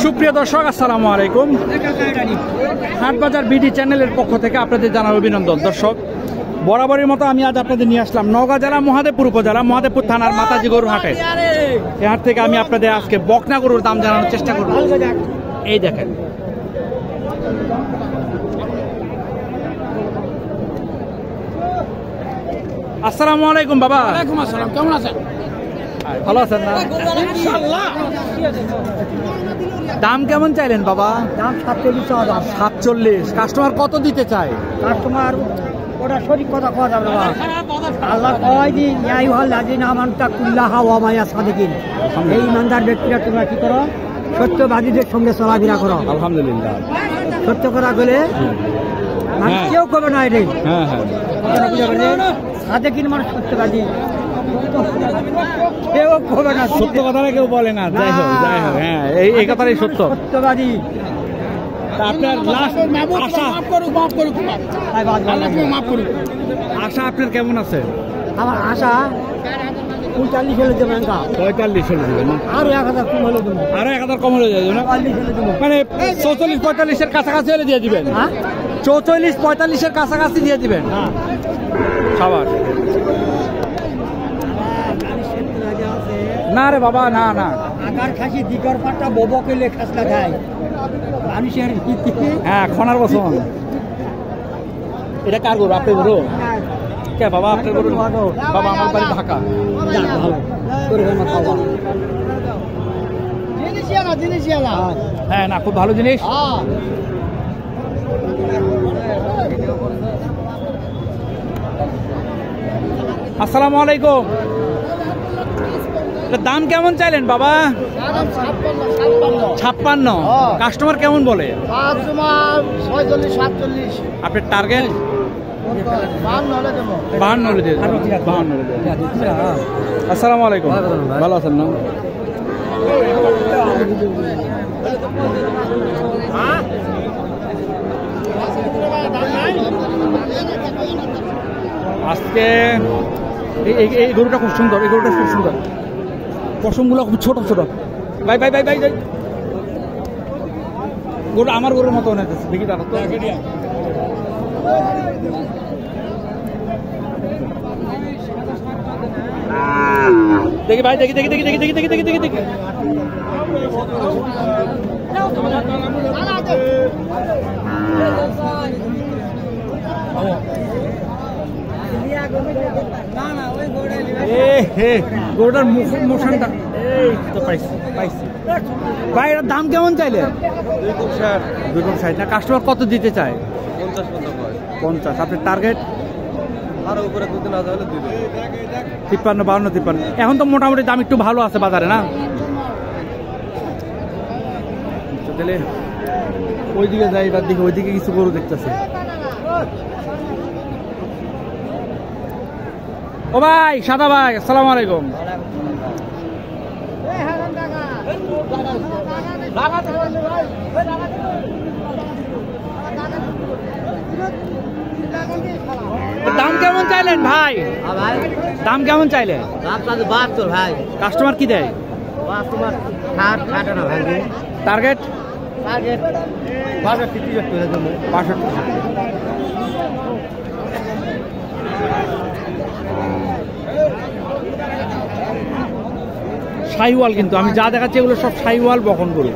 সুপ্রিয় দর্শক, আসসালামু আলাইকুম। হাটবাজার বিডি চ্যানেলের পক্ষ থেকে আপনাদের জানাই অভিনন্দন। দর্শক, বরাবরের মতো আমি আজ আপনাদের নিয়ে আসলাম নওগাঁ জেলা মহাদেবপুর উপজেলা মহাদেবপুর থানার মাতাজি গরুর হাটে। এই হাট থেকে আমি আপনাদের আজকে বকনা গরুর দাম জানানোর চেষ্টা করব। এই দেখেন, আসসালামু আলাইকুম বাবা। ওয়ালাইকুম আসসালাম, কেমন আছেন? ভালো আছেন না? ইনশাআল্লাহ। দাম কেমন চাইলেন বাবা? দাম 47,000। 47। কাস্টমার কত দিতে চায়? কাস্টমার ওটা সঠিক কথা কওয়া যাবে না। আল্লাহ কয় যে ন্যায় হল লাজিনা আমানতা কুল্লাহা ওয়া মায়া সাদিকিন। এই ইমানদার ব্যক্তিরা তোমরা কি করো? সত্যবাদীদের সঙ্গে চলাফেরা করো। আলহামদুলিল্লাহ। সত্য কথা বলে মানে হ্যাঁ। কেউ করবে না এটাই। হ্যাঁ হ্যাঁ, সাদিকিন মানে সত্যবাদী, কেউ করবে না। সত্য কথাটা কেউ বলে না। যাই হোক যাই হোক, হ্যাঁ এই কথাটাই সত্য। সত্যবাদী। আপনার লাস্ট আশা, আশা আপনার কেমন আছে? আমার আশা 45 হলে দেবো। 45 হলে দেবেন? আরো 1000 কম হলে দেবো। আরো 1000 কম হলে যাবে না? 45 হলে দেবো। মানে 44-45 এর কাছাকাছি হলে দিয়ে দিবেন? হ্যাঁ 44-45 এর কাছাকাছি দিয়ে দিবেন? হ্যাঁ। সাবাস। না রে বাবা, না না। আকার খাসি দিকর পাট্টা ববকে লেখাসলা খায় মানুষের। হ্যাঁ, খনার বসন। এটা কার গরু? আপনার গরু? কে বাবা আপনার গরু? বাবা আমার বাড়ি ঢাকা। হ্যাঁ না, খুব ভালো জিনিস। আসসালামু আলাইকুম। দাম কেমন চাইলেন বাবা? 56। কাস্টমার কেমন বলে? আপনার টার্গেট 52 হলে দিয়ে দেবেন। 52 হলে দিয়ে দেবেন। আসসালামু আলাইকুম। ভালো আছেন না? আজকে এই গরুটা খুব সুন্দর। এই গরুটা খুব সুন্দর। পশমগুলো খুব ছোট ছোট। ভাই ভাই ভাই ভাই ভাই, গরু আমার গরুর মতো অনেক আছে। দেখি দাদা তো, দেখি ভাই, দেখি দেখি দেখি দেখি দেখি দেখি দেখি দেখি দেখি। গরুটার মোশনটা এই তো পাইছি পাইছি। ভাই এর দাম কেমন চাইলে? 260 না? কাস্টমার কত দিতে চায়? 50। আপনার টার্গেট? আরো উপরে 2-3 হাজার হলে দিবে। 53, 52, 53। এখন তো মোটামুটি দাম একটু ভালো আছে বাজারে, না? তাহলে ওইদিকে যাই, এবার দিকে ওইদিকে কিছু গরু দেখতেছে। ও ভাই, সাদা ভাই, আসসালামু আলাইকুম। দাম কেমন চাইলেন ভাই? দাম কেমন চাইলে? ভাই কাস্টমার কি দেয়? টার্গেট? 62। শাহিওয়াল, কিন্তু আমি যা দেখাচ্ছি এগুলো সব শাহিওয়াল বকন গরু।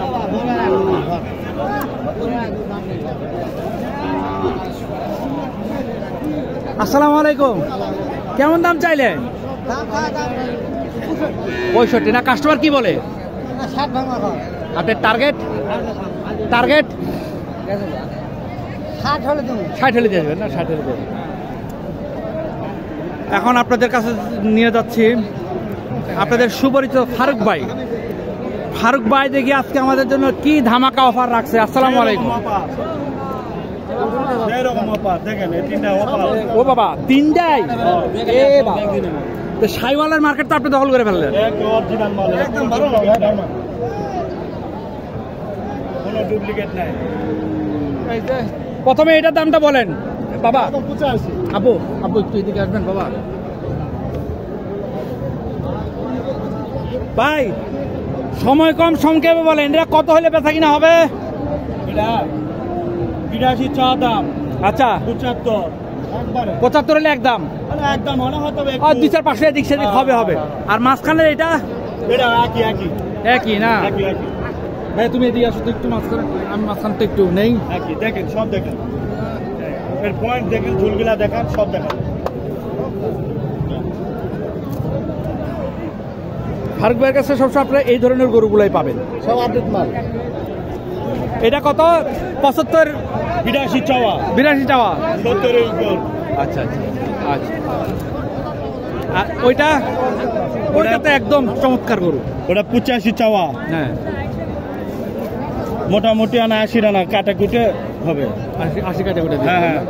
আসসালামু আলাইকুম। কেমন দাম চাইলে? 65 না? কাস্টমার কি বলে? আপনার টার্গেট? টার্গেট 60 হলে দিয়ে দেবেন না? 60 হলে দেবেন। এখন আপনাদের কাছে নিয়ে যাচ্ছি আপনাদের সুপরিচিত ফারুক ভাই। ফারুক ভাই দেখি আজকে আমাদের জন্য কি ধামাকা অফার রাখছে। আসসালামু আলাইকুম। ও বাবা, 3টাই? শাহিওয়ালের মার্কেট তো আপনি দখল করে ফেললেন। প্রথমে এটার দামটা বলেন বাবা। আবু আবু একটু এদিকে আসবেন বাবা। ভাই সময় কম, সংক্ষেপে বলেন এটা কত হলে বেচা কিনা হবে? এটা 82 চা দাম। আচ্ছা 75 একবারে 75 হলে একদম, মানে একদম মনে হতো আর 2-4-5 এদিক সেদিক হবে হবে। আর মাঝখানে এটা এটা একই একই না? একই ভাই তুমি এদিকে আসো তো একটু মাঝখানে, আমি মাঝখান তো একটু নেই। একই দেখেন, সব দেখেন, এর পয়েন্ট দেখেন, ঝুলগুলা দেখেন, সব দেখেন। ফারুক ভাইয়ের কাছে সবসময় আপনারা এই ধরনের গরুগুলাই পাবেন। সব আপডেট মাল। এটা কত? 75 82 চাওয়া, 82 টাকা। 70 এর উপর। আচ্ছা আচ্ছা আচ্ছা। আর ওইটা তো একদম চমৎকার গরু। ওটা 85 চাওয়া, হ্যাঁ মোটামুটি আনা 80 রানা কাটা কুটে হবে। 80 কাটে করে হ্যাঁ হ্যাঁ।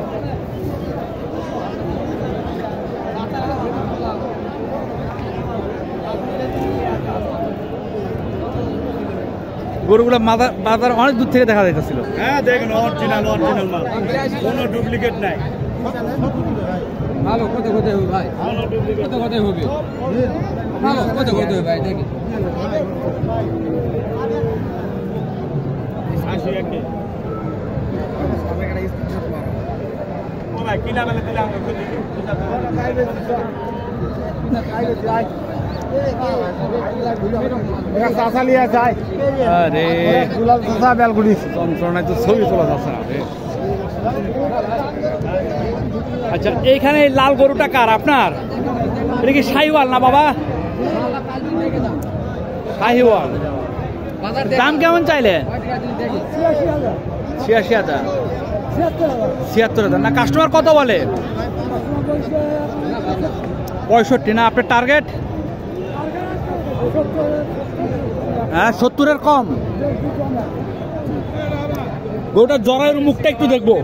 গরুগুলো বাজার অনেক দূর থেকে দেখা যাইতেছিল। হ্যাঁ দেখেন, অরিজিনাল মাল, কোনো ডুপ্লিকেট নাই। ভালো কত কত হবে ভাই? কোনো ডুপ্লিকেট কত কত হবে? ভালো কত কত হবে ভাই? দেখি 80 একে। ও ভাই কিনা বেলে দিলে আমরা কই দিই? আরে যন্ত্রণায় তো ছবি তোলা যাচ্ছে না রে। আচ্ছা এইখানে এই লাল গরুটা কার? আপনার? এটা কি শাহিওয়াল না বাবা? শাহিওয়াল। দাম কেমন চাইলে? 86,000 76,000 না? কাস্টমার কত বলে? 65 না? আপনার টার্গেট? হ্যাঁ 70-এর কম। গরুটার জরায়ুর মুখটা একটু দেখবো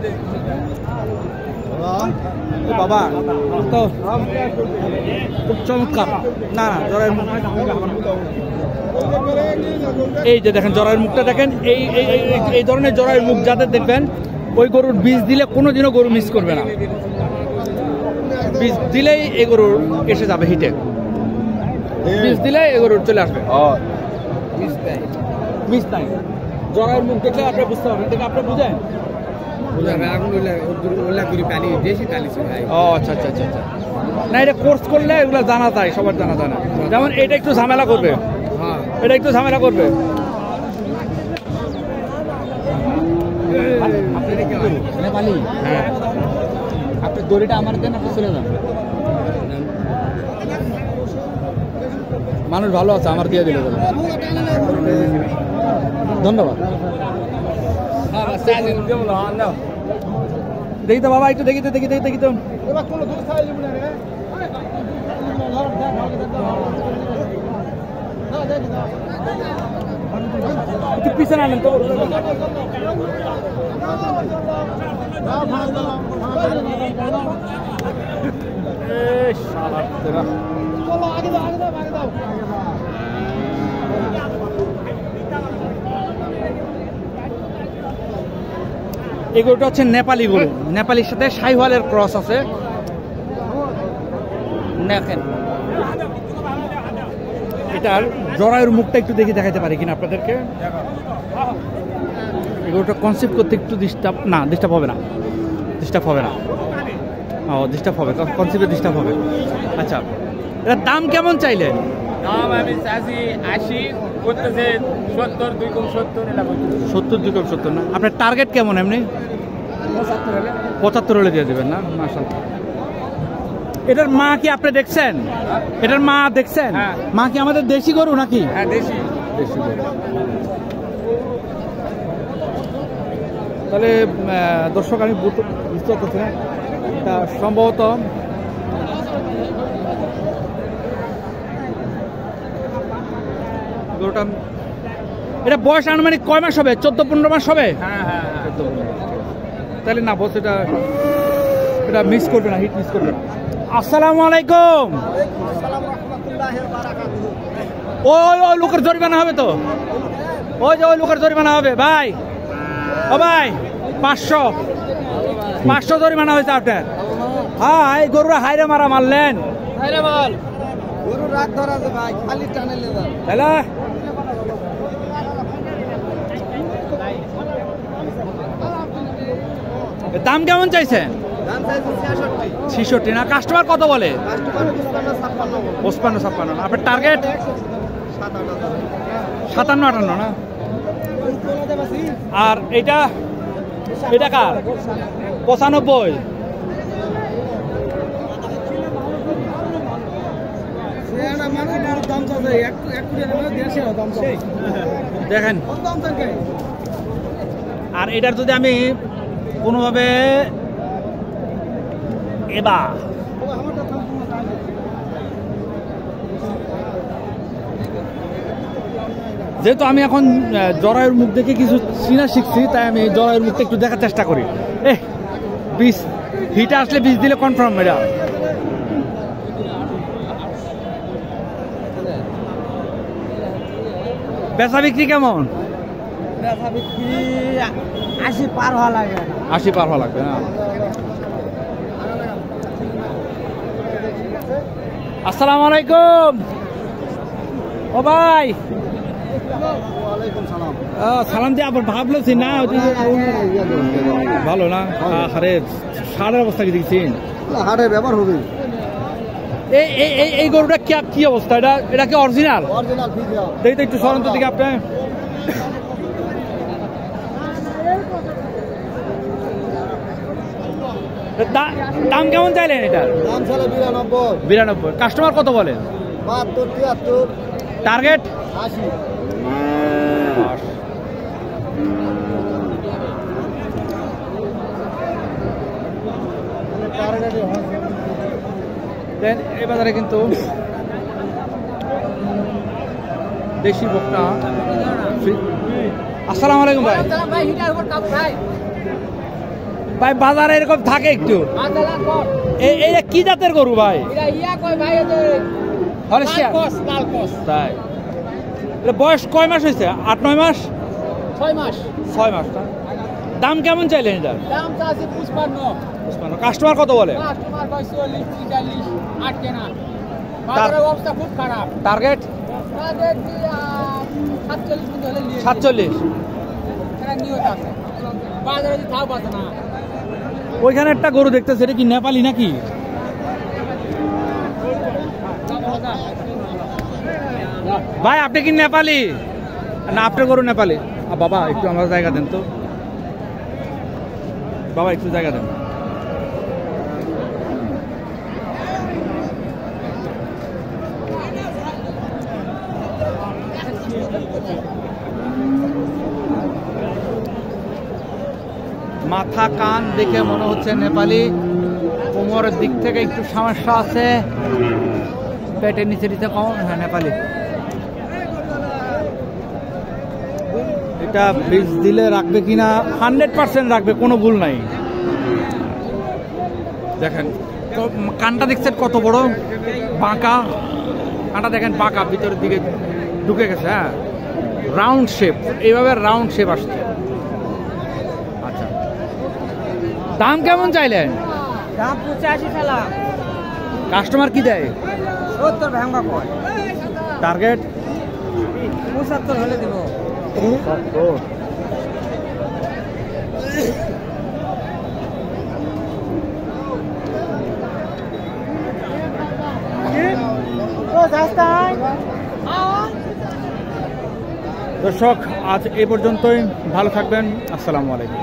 বাবা, তো খুব চমৎকার। না না জরায়ুর মুখ, এই যে দেখেন জরায়ুর মুখটা দেখেন। এই ধরনের জরায়ুর মুখ যাদের দেখবেন, ওই গরুর বীজ দিলে কোনোদিনও গরু মিস করবে না। বীজ দিলেই এই গরুর এসে যাবে হিটে, বীজ দিলে এই গরুর চলে আসবে। মিস নাই। জরায়ুর মুখ দেখলে আপনি বুঝতে পারবেন। দেখে আপনি বুঝেন? ও আচ্ছা আচ্ছা আচ্ছা আচ্ছা। না এটা কোর্স করলে এগুলো জানা যায়, সবার জানা যায় না। যেমন এটা একটু ঝামেলা করবে, এটা একটু ঝামেলা করবে। হ্যাঁ আপনি দড়িটা আমার দেন, আপনি চলে যান। মানুষ ভালো আছে, আমার দিয়ে দিলে ধন্যবাদ। দেখি তো বাবা, একটু দেখি তো দেখি তো। একটু পিছনে আনেন তো। এই গরুটা হচ্ছে নেপালি গরু। নেপালির সাথে শাহিওয়ালের ক্রস আছে। দেখেন এটার জরায়ুর মুখটা একটু দেখে দেখাতে পারি কিনা আপনাদেরকে। এই গরুটা কনসেপ্ট করতে একটু ডিস্টার্ব হবে না। ও ডিস্টার্ব হবে, কনসেপ্টে ডিস্টার্ব হবে। আচ্ছা এটার দাম কেমন চাইলেন? দাম আমি চাইছি 80, করতেছে 70, 2 কম 70 এটা বলতে। 70, 2 কম 70 না? আপনার টার্গেট কেমন এমনি? 75 হলে দিয়ে দেবেন না? মাশাআল্লাহ। এটার মা কি আপনি দেখছেন? এটার মা দেখছেন? মা কি আমাদের দেশি গরু নাকি? হ্যাঁ দেশি গরু। তাহলে দর্শক আমি বুঝতে পারছি না, এটা সম্ভবত গরুটা, এটা বয়স আনুমানিক কয় মাস হবে? 14-15 মাস হবে। তাহলে না বস, এটা মিস করবে না, হিট মিস করবে না। আসসালামু আলাইকুম। ওই লোকের জরিমানা হবে তো, ওই যে ওই লোকের জরিমানা হবে ভাই। ও ভাই 500 জরিমানা হয়েছে আপনার। হ্যাঁ এই গরুরা হাইরে মারলেন। দাম কেমন চাইছেন? 66 না। কাস্টমার কত বলে? 55-56 না। আপনার টার্গেট 57-58 না। আর এটা কার? 95। দেখেন, আর এটার যদি আমি কোনোভাবে যেহেতু আমি এখন জরায়ুর মুখ দেখে কিছু চিনা শিখছি, তাই আমি জরায়ুর মুখটা একটু দেখার চেষ্টা করি। বীজ হিটে আসলে বীজ দিলে কনফার্ম এটা। বেচা বিক্রি কেমন? 80 পার হওয়া লাগে। 80 পার হওয়া লাগবে না। আসসালামু আলাইকুম। ও ভাই, সালাম দিয়ে আবার ভাবলেছি না ভালো না। আরে সারের অবস্থা কি দেখছেন? হাটে ব্যাপার হবে। এই গরুটা কি অবস্থা? এটা কি অরিজিনাল? দেখি তো একটু সরন্ত দিকে আপনি। দাম কেমন চাইলেন এটা? দাম ছিল 92। কাস্টমার কত বলেন? 72-73। টার্গেট 80। এই বাজারে কিন্তু দেশি বকনা। আসসালামু আলাইকুম ভাই। ভাই বাজারে এরকম থাকে একটু। এইটা কি জাতের গরু ভাই? তাই বয়স কয় মাস হয়েছে? 8-9 মাস? 6 মাস। দাম কেমন চাইলেন এটা? কাস্টমার কত বলে? টার্গেট 47। ওইখানে একটা গরু দেখতেছে, এটা কি নেপালি নাকি? ভাই আপনি কি নেপালি না? আপনার গরু নেপালি? বাবা একটু আমার জায়গা দেন তো, বাবা একটু জায়গা দেন। মাথা কান দেখে মনে হচ্ছে নেপালি। কোমরের দিক থেকে একটু সমস্যা আছে, পেটের নিচে কম। হ্যাঁ নেপালি। এটা বীজ দিলে রাখবে কিনা? 100% রাখবে, কোনো ভুল নাই। দেখেন কানটা দেখছেন কত বড় বাঁকা কানটা, দেখেন বাঁকা, ভিতরের দিকে ঢুকে গেছে। হ্যাঁ রাউন্ড শেপ, এইভাবে রাউন্ড শেপ আসছে। আচ্ছা, দাম কেমন চাইলেন? দাম 85। কাস্টমার কি দেয়? 70 ভাঙা কয়। টার্গেট 75 হলে দেব। দর্শক আজ এই পর্যন্তই। ভালো থাকবেন। আসসালামু আলাইকুম।